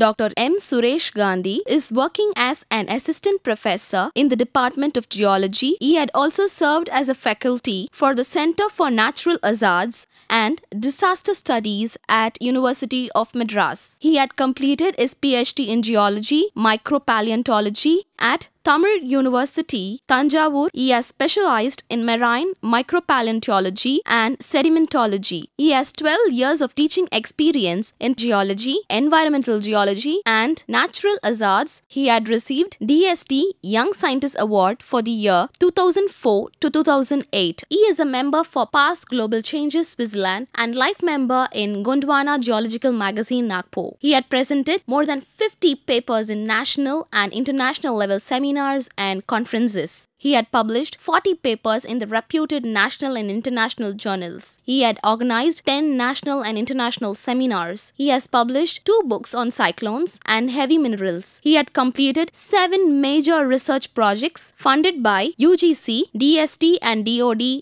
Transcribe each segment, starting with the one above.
Dr. M. Suresh Gandhi is working as an assistant professor in the Department of Geology. He had also served as a faculty for the Center for Natural Hazards and Disaster Studies at University of Madras. He had completed his PhD in Geology, Micropaleontology at Tamil University, Tanjavur. He has specialized in marine micropaleontology and sedimentology. He has 12 years of teaching experience in geology, environmental geology, and natural hazards. He had received DST Young Scientist Award for the year 2004 to 2008. He is a member for Past Global Changes Switzerland and life member in Gondwana Geological Magazine Nagpur. He had presented more than 50 papers in national and international level seminars and conferences. He had published 40 papers in the reputed national and international journals. He had organized 10 national and international seminars. He has published 2 books on cyclones and heavy minerals. He had completed 7 major research projects funded by UGC, DST and DOD.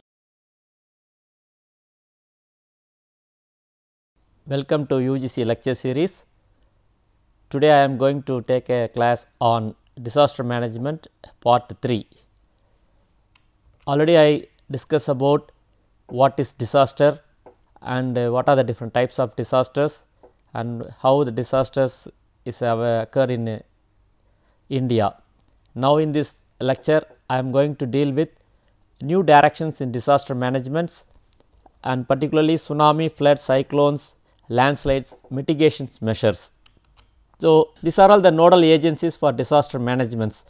Welcome to UGC lecture series. Today I am going to take a class on disaster management part 3. Already I discussed about what is disaster and what are the different types of disasters and how the disasters occur in India. Now in this lecture I am going to deal with new directions in disaster management and particularly tsunami, flood, cyclones, landslides, mitigations measures. So, these are all the nodal agencies for disaster management.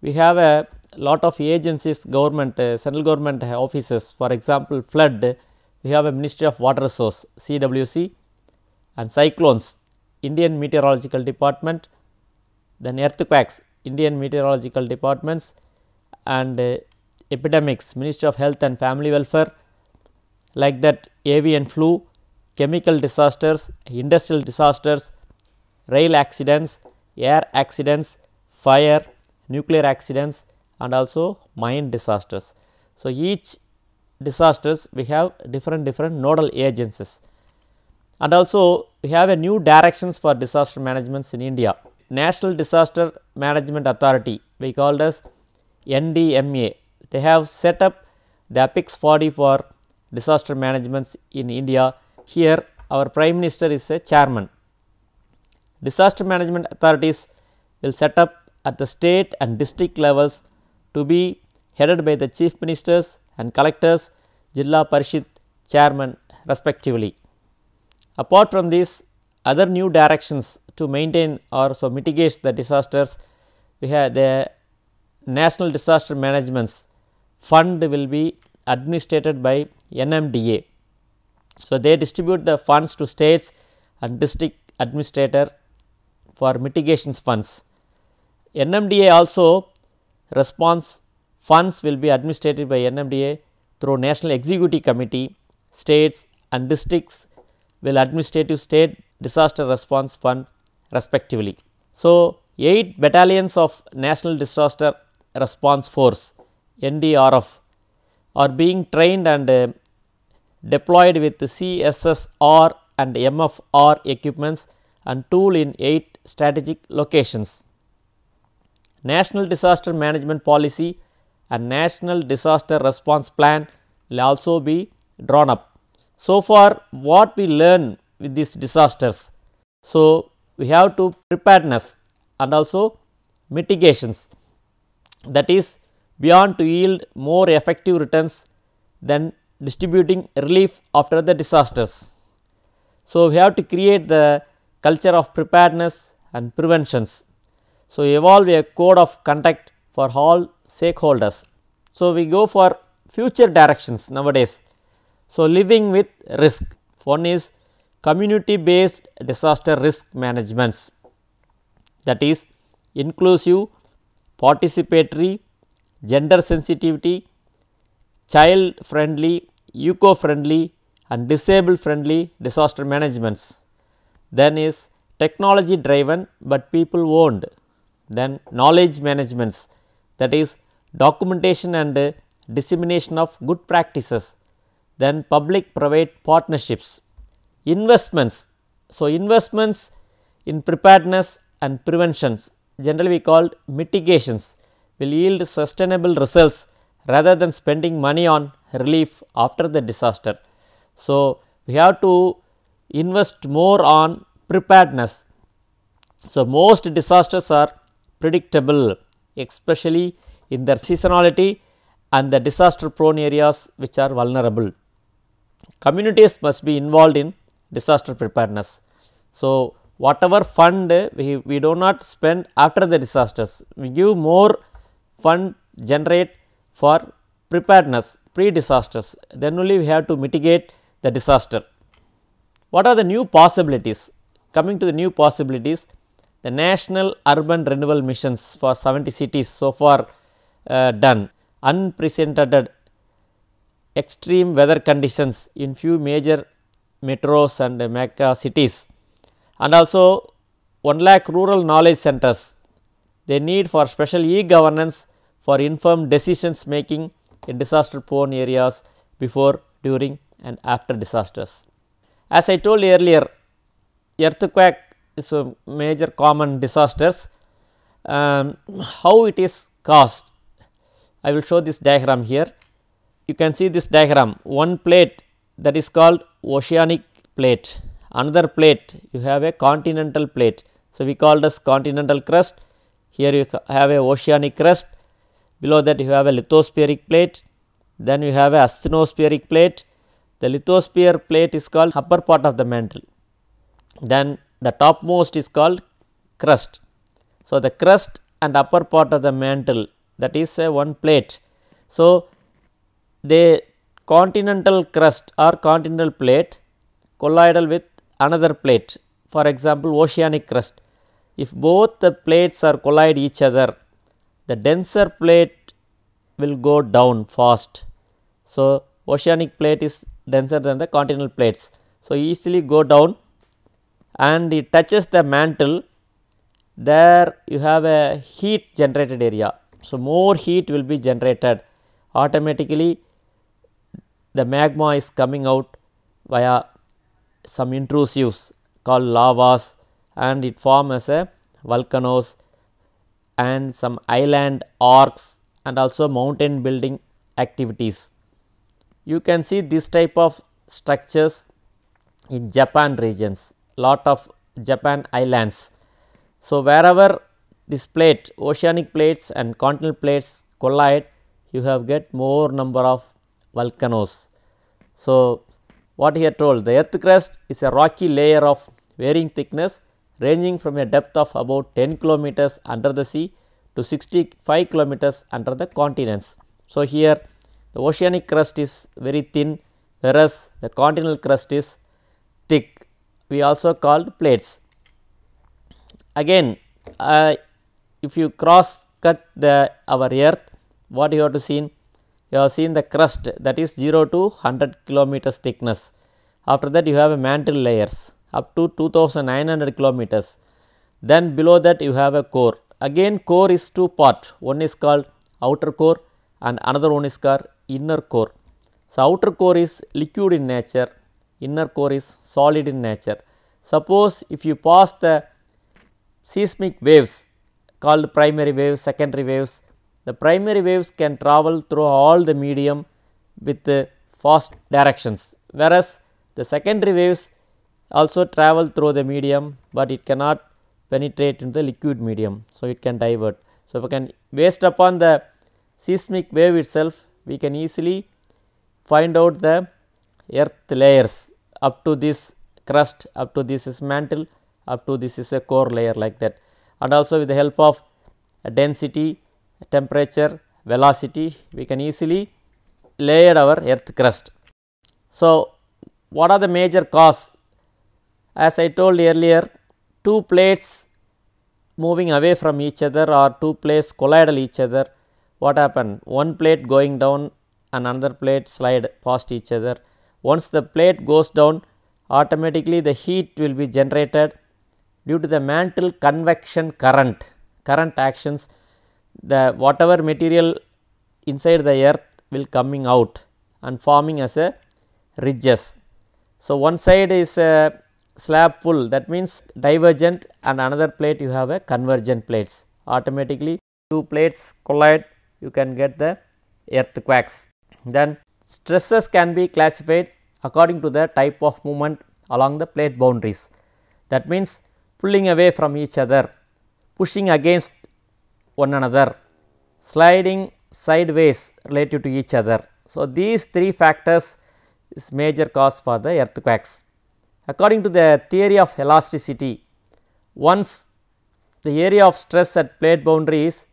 We have a lot of agencies, government, central government offices. For example, flood, we have a Ministry of Water Resource, CWC, and cyclones, Indian Meteorological Department, then earthquakes, Indian Meteorological Departments, and epidemics, Ministry of Health and Family Welfare, like that avian flu, chemical disasters, industrial disasters, rail accidents, air accidents, fire, nuclear accidents and also mine disasters. So, each disasters we have different nodal agencies and also we have a new directions for disaster management in India. National Disaster Management Authority, we called as NDMA. They have set up the Apex body for disaster management in India. Here our Prime Minister is a chairman. Disaster management authorities will set up at the state and district levels to be headed by the chief ministers and collectors, Jilla Parishad chairman respectively. Apart from this, other new directions to maintain or so mitigate the disasters, we have the National Disaster Management Fund will be administered by NMDA. So, they distribute the funds to states and district administrator for mitigations funds. NMDA also response funds will be administered by NMDA through National Executive Committee. States and districts will administrative state disaster response fund respectively. So, 8 battalions of National Disaster Response Force NDRF are being trained and deployed with CSSR and MFR equipments and tool in 8 strategic locations. National Disaster Management Policy and National Disaster Response Plan will also be drawn up. So far, what we learn with these disasters? So, we have to preparedness and also mitigations, that is beyond to yield more effective returns than distributing relief after the disasters. So, we have to create the culture of preparedness and preventions. So, evolve a code of conduct for all stakeholders. So, we go for future directions nowadays. So, living with risk. One is community based disaster risk management, that is inclusive, participatory, gender sensitivity, child friendly, eco friendly and disabled friendly disaster managements. Then is technology driven, but people owned. Then knowledge managements, that is documentation and dissemination of good practices. Then public private partnerships. Investments. So, investments in preparedness and preventions, generally we called mitigations, will yield sustainable results rather than spending money on relief after the disaster. So, we have to invest more on preparedness. So, most disasters are predictable, especially in their seasonality and the disaster prone areas which are vulnerable. Communities must be involved in disaster preparedness. So, whatever fund we do not spend after the disasters, we give more fund generate for preparedness pre-disasters, then only we have to mitigate the disaster. What are the new possibilities? Coming to the new possibilities, the national urban renewal missions for 70 cities so far done, unprecedented extreme weather conditions in few major metros and mega cities, and also 1 lakh rural knowledge centers. They need for special e-governance for informed decisions making in disaster prone areas before, during and after disasters. As I told earlier, earthquake is a major common disasters. How it is caused? I will show this diagram here. You can see this diagram, one plate that is called oceanic plate, another plate you have a continental plate. So, we call this continental crust, here you have a oceanic crust, below that you have a lithospheric plate, then you have a asthenospheric plate. The lithosphere plate is called upper part of the mantle, then the topmost is called crust. So, the crust and upper part of the mantle, that is a one plate. So, the continental crust or continental plate collides with another plate, for example, oceanic crust. If both the plates are collide each other, the denser plate will go down fast. So, oceanic plate is denser than the continental plates. So, easily go down and it touches the mantle, there you have a heat generated area. So, more heat will be generated, automatically the magma is coming out via some intrusives called lavas, and it forms as a volcanoes and some island arcs and also mountain building activities. You can see this type of structures in Japan regions, lot of Japan islands. So, wherever this plate, oceanic plates and continental plates collide, you have get more number of volcanoes. So, what here told, the earth crust is a rocky layer of varying thickness ranging from a depth of about 10 kilometers under the sea to 65 kilometers under the continents. So, here the oceanic crust is very thin, whereas the continental crust is thick, we also called plates. Again, if you cross cut our earth, what you have to see? You have seen the crust, that is 0 to 100 kilometers thickness. After that you have a mantle layers up to 2900 kilometers. Then below that you have a core. Again core is two part, one is called outer core and another one is called inner core. So, outer core is liquid in nature, inner core is solid in nature. Suppose if you pass the seismic waves called primary waves, secondary waves, the primary waves can travel through all the medium with fast directions, whereas the secondary waves also travel through the medium, but it cannot penetrate into the liquid medium. So, it can divert. So, if we can based upon the seismic wave itself, we can easily find out the earth layers up to this crust, up to this is mantle, up to this is a core layer like that, and also with the help of density, temperature, velocity, we can easily layer our earth crust. So, what are the major cause? As I told earlier, two plates moving away from each other or two plates collide each other, what happen? One plate going down and another plate slide past each other. Once the plate goes down, automatically the heat will be generated due to the mantle convection current actions. The whatever material inside the earth will coming out and forming as a ridges. So, one side is slab pull, that means divergent, and another plate you have a convergent plates. Automatically two plates collide, you can get the earthquakes. Then stresses can be classified according to the type of movement along the plate boundaries. That means pulling away from each other, pushing against one another, sliding sideways relative to each other. So, these three factors is major cause for the earthquakes. According to the theory of elasticity, once the area of stress at plate boundaries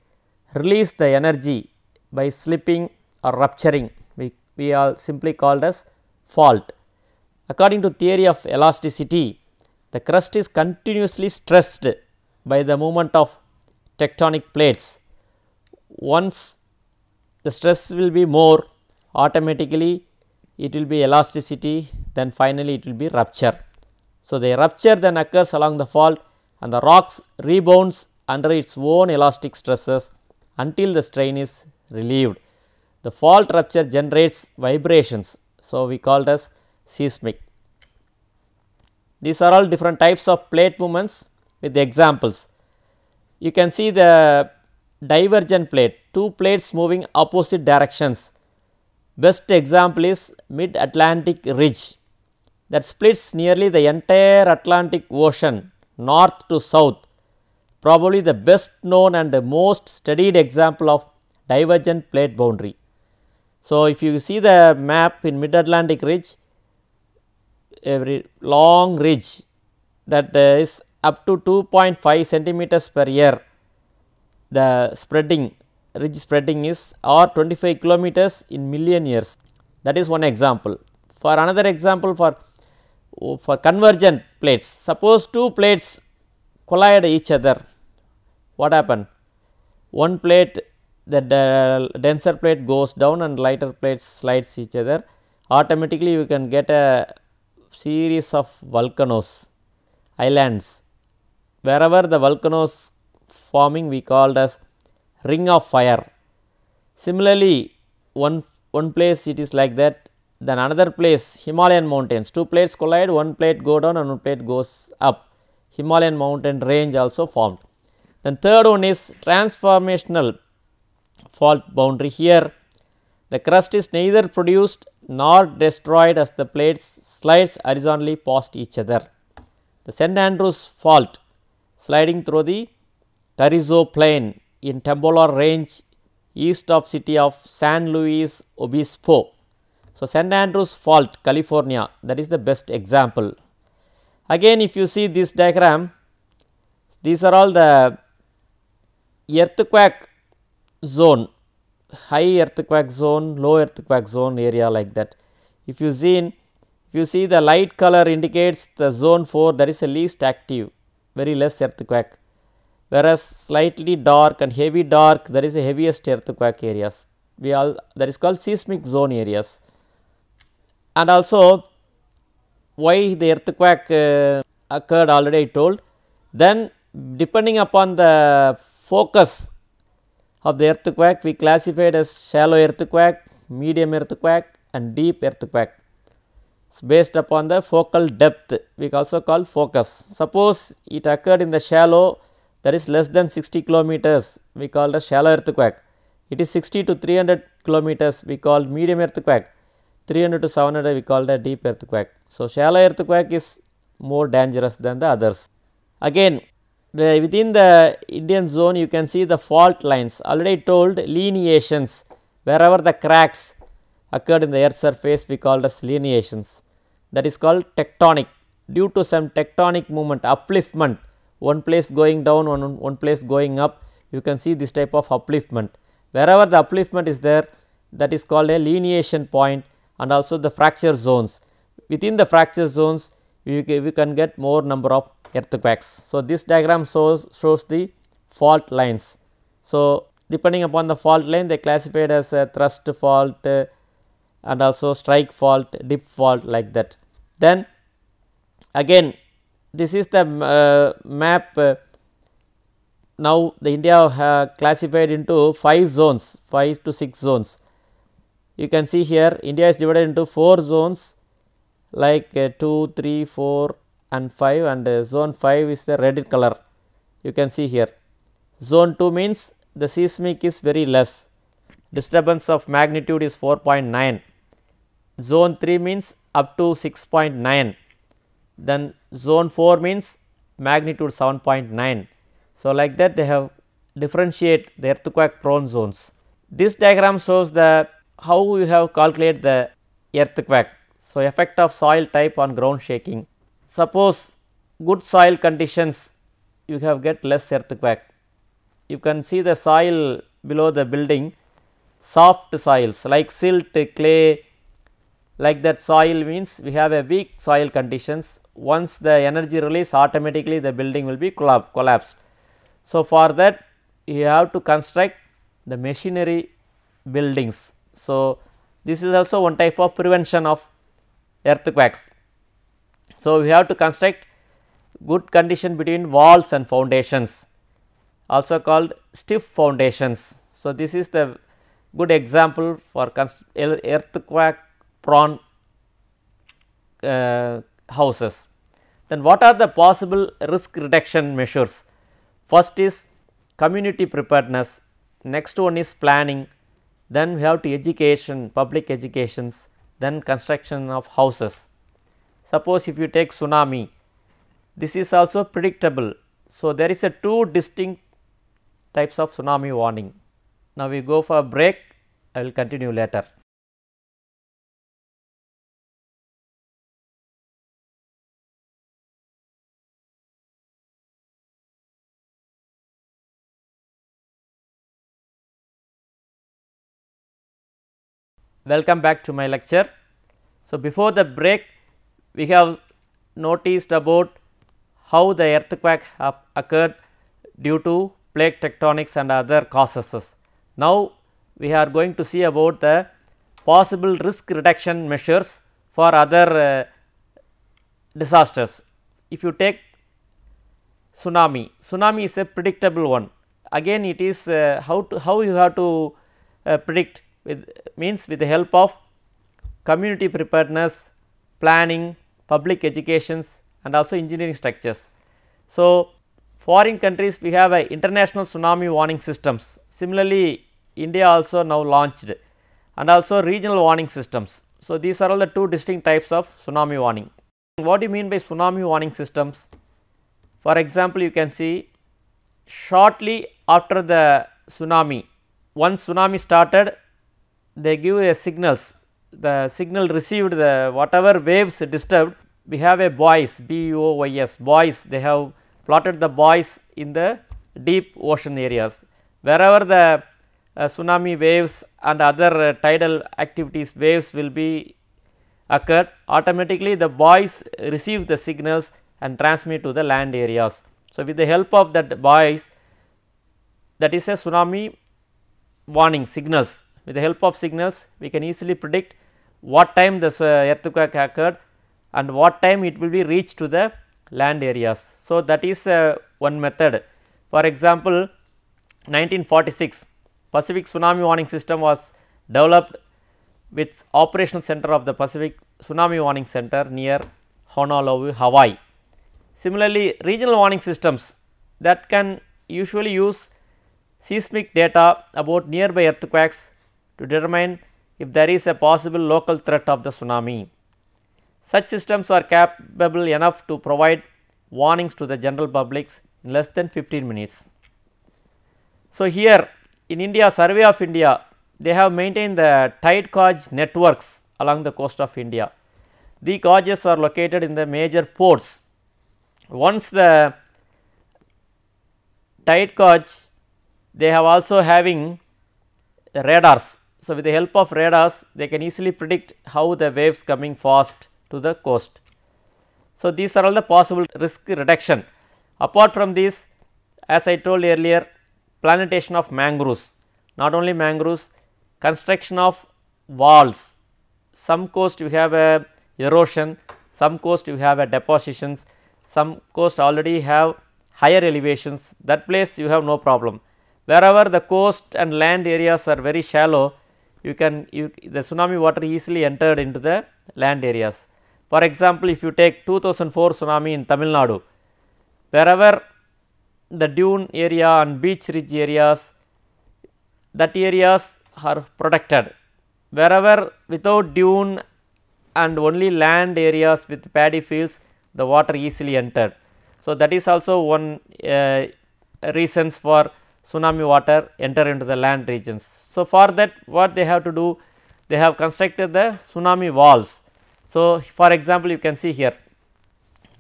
release the energy by slipping or rupturing, we are simply called as fault. According to theory of elasticity, the crust is continuously stressed by the movement of tectonic plates. Once the stress will be more, automatically it will be elasticity, then finally it will be rupture. So, the rupture then occurs along the fault and the rocks rebounds under its own elastic stresses until the strain is relieved. The fault rupture generates vibrations. So, we call it as seismic. These are all different types of plate movements with examples. You can see the divergent plate, two plates moving opposite directions. Best example is Mid Atlantic Ridge that splits nearly the entire Atlantic Ocean north to south, probably the best known and the most studied example of divergent plate boundary. So, if you see the map in Mid Atlantic Ridge, every long ridge that is up to 2.5 centimeters per year, the spreading ridge spreading is or 25 kilometers in million years. That is one example. For another example, for convergent plates, suppose two plates collide each other, what happen? One plate, the denser plate goes down and lighter plates slides each other, automatically you can get a series of volcanoes, islands. Wherever the volcanoes forming, we called as ring of fire. Similarly, one place it is like that, then another place Himalayan mountains, two plates collide, one plate go down and one plate goes up, Himalayan mountain range also formed. Then third one is transformational fault boundary. Here the crust is neither produced nor destroyed as the plates slides horizontally past each other. The St. Andrews fault sliding through the Carrizo plain in Tembolar range east of city of San Luis Obispo. So, St. Andrews fault, California, that is the best example. Again, if you see this diagram, these are all the earthquake zone, high earthquake zone, low earthquake zone area like that. If you see the light color indicates the zone 4, that is the least active, very less earthquake, whereas slightly dark and heavy dark, that is the heaviest earthquake areas. That is called seismic zone areas. And also why the earthquake occurred already I told. Then depending upon the focus of the earthquake, we classified as shallow earthquake, medium earthquake and deep earthquake. So, based upon the focal depth, we also call focus. Suppose it occurred in the shallow, that is less than 60 kilometers, we call the shallow earthquake. It is 60 to 300 kilometers, we call medium earthquake. 300 to 700, we call the deep earthquake. So, shallow earthquake is more dangerous than the others. Again, within the Indian zone, you can see the fault lines. Already told lineations, wherever the cracks occurred in the earth surface, we called as lineations. That is called tectonic. Due to some tectonic movement, upliftment, one place going down, one place going up, you can see this type of upliftment. Wherever the upliftment is there, that is called a lineation point, and also the fracture zones. Within the fracture zones, we can get more number of earthquakes. So, this diagram shows the fault lines. So, depending upon the fault line, they classified as a thrust fault and also strike fault, dip fault, like that. Then again, this is the map. Now, the India classified into 5 zones, 5 to 6 zones. You can see here India is divided into 4 zones like 2, 3, 4 and 5, and zone 5 is the red color, you can see here. Zone 2 means the seismic is very less, disturbance of magnitude is 4.9. Zone 3 means up to 6.9, then zone 4 means magnitude 7.9. So, like that they have differentiate the earthquake prone zones. This diagram shows the how we have calculated the earthquake. So, effect of soil type on ground shaking. Suppose good soil conditions, you have get less earthquake. You can see the soil below the building, soft soils like silt, clay, like that soil means we have a weak soil conditions. Once the energy release, automatically the building will be collapsed. So, for that you have to construct the machinery buildings. So, this is also one type of prevention of earthquakes. So, we have to construct good condition between walls and foundations, also called stiff foundations. So, this is the good example for earthquake prone houses. Then what are the possible risk reduction measures? First is community preparedness, next one is planning, then we have to education, public educations, then construction of houses. Suppose if you take tsunami, this is also predictable. So, there is a two distinct types of tsunami warning. Now, we go for a break, I will continue later. Welcome back to my lecture. So, before the break we have noticed about how the earthquake occurred due to plate tectonics and other causes. Now, we are going to see about the possible risk reduction measures for other disasters. If you take tsunami, tsunami is a predictable one. Again it is how you have to predict with means with the help of community preparedness, planning, public educations and also engineering structures. So, foreign countries we have a international tsunami warning systems. Similarly, India also now launched and also regional warning systems. So, these are all the two distinct types of tsunami warning. What do you mean by tsunami warning systems? For example, you can see shortly after the tsunami, once tsunami started, they give a signals, the signal received, the whatever waves disturbed, we have a buoys, BUOYS, buoys, they have plotted the buoys in the deep ocean areas. Wherever the tsunami waves and other tidal activities waves will be occurred, automatically the buoys receive the signals and transmit to the land areas. So, with the help of that buoys, that is a tsunami warning signals. With the help of signals, we can easily predict what time the earthquake occurred and what time it will be reached to the land areas. So, that is one method. For example, 1946 Pacific Tsunami Warning System was developed with operational center of the Pacific Tsunami Warning Center near Honolulu, Hawaii. Similarly, regional warning systems that can usually use seismic data about nearby earthquakes to determine if there is a possible local threat of the tsunami. Such systems are capable enough to provide warnings to the general publics in less than 15 minutes. So, here in India, Survey of India, they have maintained the tide gauge networks along the coast of India. The gauges are located in the major ports. Once the tide gauge, they have also having radars. So, with the help of radars, they can easily predict how the waves coming fast to the coast. So, these are all the possible risk reduction. Apart from this, as I told earlier, plantation of mangroves, not only mangroves, construction of walls. Some coast you have a erosion, some coast you have a depositions, some coast already have higher elevations, that place you have no problem. Wherever the coast and land areas are very shallow, the tsunami water easily entered into the land areas. For example, if you take 2004 tsunami in Tamil Nadu, wherever the dune area and beach ridge areas, that areas are protected. Wherever without dune and only land areas with paddy fields, the water easily entered. So, that is also one reasons for tsunami water enter into the land regions. So, for that what they have to do, they have constructed the tsunami walls. So, for example, you can see here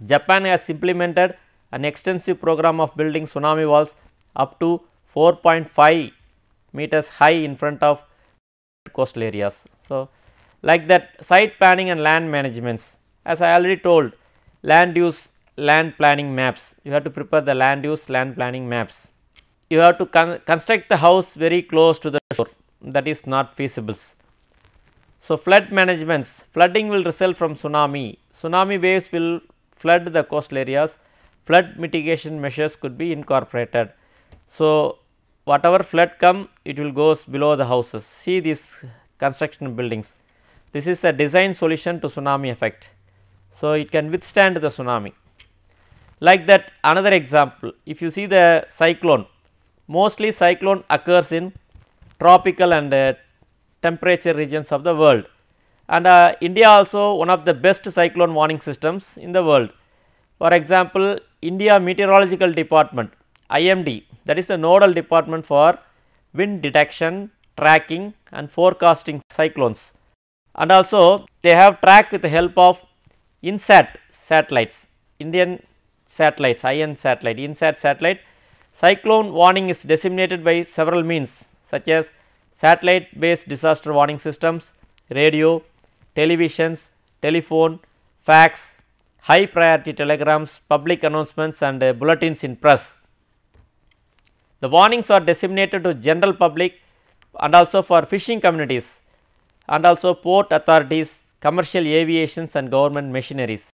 Japan has implemented an extensive program of building tsunami walls up to 4.5 meters high in front of coastal areas. So, like that site planning and land managements, as I already told, land use land planning maps, you have to prepare the land use land planning maps. You have to construct the house very close to the shore, that is not feasible. So, flood managements, flooding will result from tsunami, tsunami waves will flood the coastal areas, flood mitigation measures could be incorporated. So, whatever flood come, it will goes below the houses. See these construction buildings, this is the design solution to tsunami effect. So, it can withstand the tsunami. Like that, another example, if you see the cyclone, mostly cyclone occurs in tropical and temperature regions of the world, and India also one of the best cyclone warning systems in the world. For example, India Meteorological Department, IMD, that is the nodal department for wind detection, tracking and forecasting cyclones, and also they have tracked with the help of INSAT satellites, Indian satellites, IN satellite, INSAT satellite. Cyclone warning is disseminated by several means such as satellite based disaster warning systems, radio, televisions, telephone, fax, high priority telegrams, public announcements and bulletins in press. The warnings are disseminated to general public and also for fishing communities and also port authorities, commercial aviations and government machineries.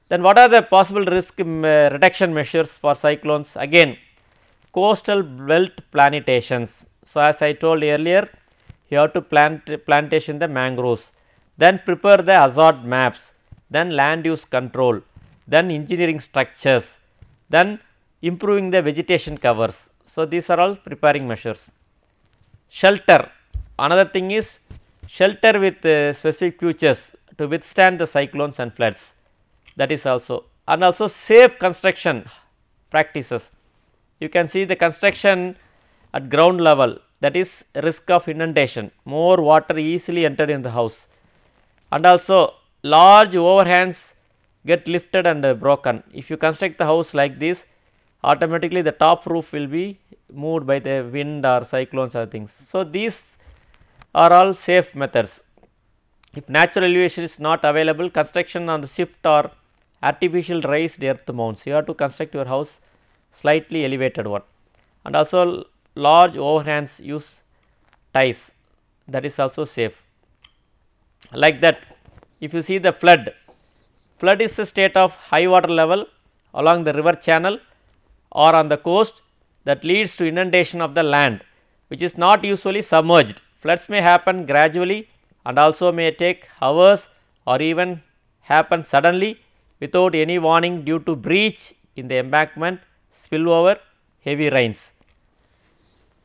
Then what are the possible risk reduction measures for cyclones? Again, coastal belt plantations. So, as I told earlier, you have to plantation the mangroves, then prepare the hazard maps, then land use control, then engineering structures, then improving the vegetation covers. So, these are all preparing measures. Shelter, another thing is shelter with specific features to withstand the cyclones and floods, that is also, and also safe construction practices. You can see the construction at ground level, that is risk of inundation, more water easily entered in the house, and also large overhangs get lifted and broken. If you construct the house like this, automatically the top roof will be moved by the wind or cyclones or things. So, these are all safe methods. If natural elevation is not available, construction on the shift or artificial raised earth mounds, you have to construct your house slightly elevated one, and also large overhangs use ties, that is also safe. Like that, if you see the flood, flood is a state of high water level along the river channel or on the coast that leads to inundation of the land, which is not usually submerged. Floods may happen gradually and also may take hours or even happen suddenly without any warning due to breach in the embankment, spillover, heavy rains.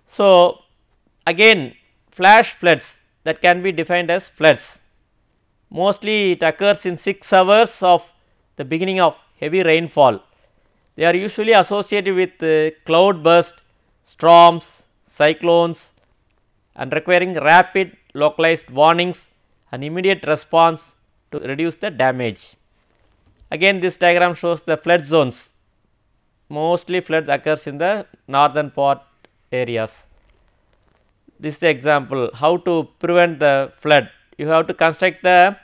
So, again flash floods, that can be defined as floods. Mostly it occurs in 6 hours of the beginning of heavy rainfall. They are usually associated with cloud burst, storms, cyclones and requiring rapid localized warnings and immediate response to reduce the damage. Again, this diagram shows the flood zones. Mostly floods occurs in the northern part areas. This is the example how to prevent the flood. You have to construct the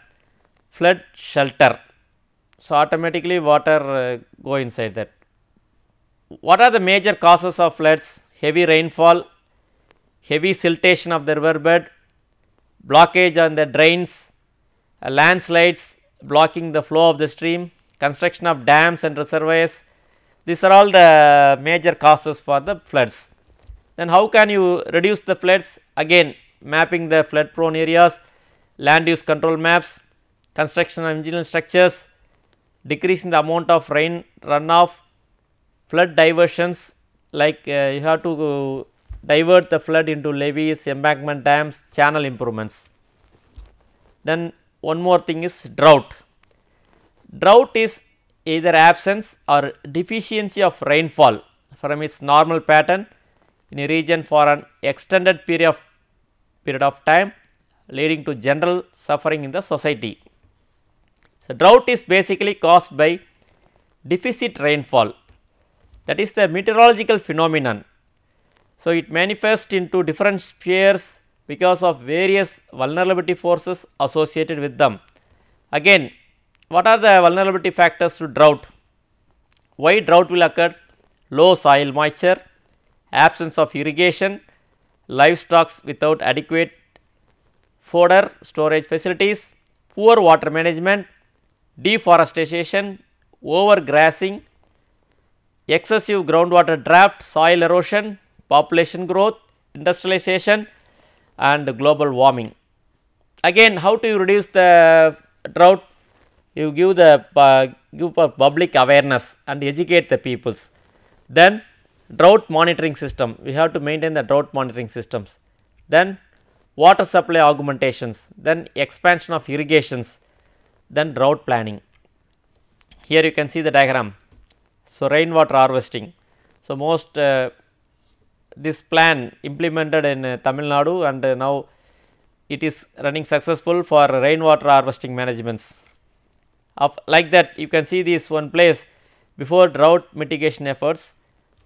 flood shelter. So, automatically water go inside that. What are the major causes of floods? Heavy rainfall, heavy siltation of the riverbed, blockage on the drains, landslides blocking the flow of the stream, construction of dams and reservoirs. These are all the major causes for the floods. Then how can you reduce the floods? Again, mapping the flood prone areas, land use control maps, construction of engineering structures, decreasing the amount of rain runoff, flood diversions, like you have to divert the flood into levees, embankment dams, channel improvements. Then one more thing is drought. Drought is either absence or deficiency of rainfall from its normal pattern in a region for an extended period of time, leading to general suffering in the society. So, drought is basically caused by deficit rainfall, that is the meteorological phenomenon. So, it manifests into different spheres because of various vulnerability forces associated with them. Again, what are the vulnerability factors to drought? Why drought will occur? Low soil moisture, absence of irrigation, livestock without adequate fodder storage facilities, poor water management, deforestation, overgrazing, excessive groundwater draft, soil erosion, population growth, industrialization and global warming. Again, how to reduce the drought? You give public awareness and educate the peoples. Then drought monitoring system, we have to maintain the drought monitoring systems. Then water supply augmentations, then expansion of irrigations, then drought planning. Here you can see the diagram. So, rainwater harvesting. So, most this plan implemented in Tamil Nadu, and now it is running successful for rainwater harvesting managements. Like that, you can see this one place before drought mitigation efforts,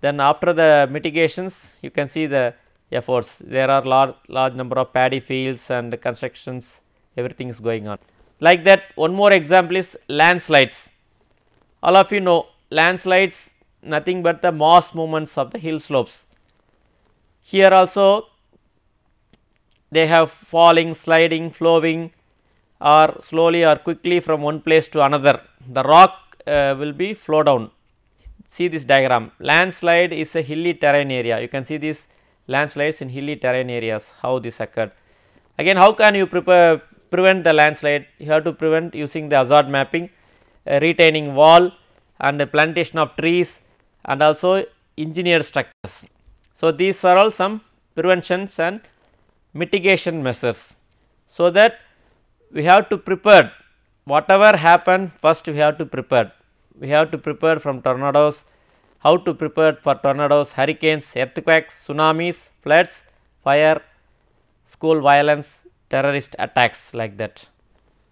then after the mitigations you can see the efforts. There are large number of paddy fields and constructions, everything is going on. Like that, one more example is landslides. All of you know landslides nothing but the mass movements of the hill slopes. Here also they have falling, sliding, flowing or slowly or quickly from one place to another. The rock will be flow down. See this diagram. Landslide is a hilly terrain area. You can see these landslides in hilly terrain areas, how this occurred. Again, how can you prevent the landslide? You have to prevent using the hazard mapping, retaining wall and the plantation of trees and also engineered structures. So, these are all some preventions and mitigation measures. So, that we have to prepare whatever happen, first we have to prepare. We have to prepare from tornadoes, how to prepare for tornadoes, hurricanes, earthquakes, tsunamis, floods, fire, school violence, terrorist attacks, like that.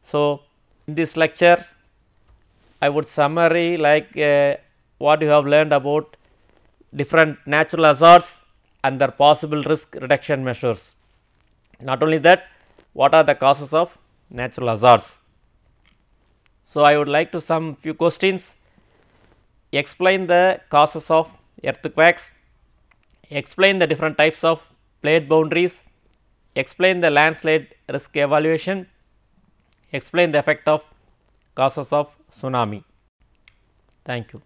So, in this lecture I would summary like what you have learned about different natural hazards and their possible risk reduction measures. Not only that, what are the causes of natural hazards? So, I would like to sum few questions. Explain the causes of earthquakes, explain the different types of plate boundaries, explain the landslide risk evaluation, explain the effect of causes of tsunami. Thank you.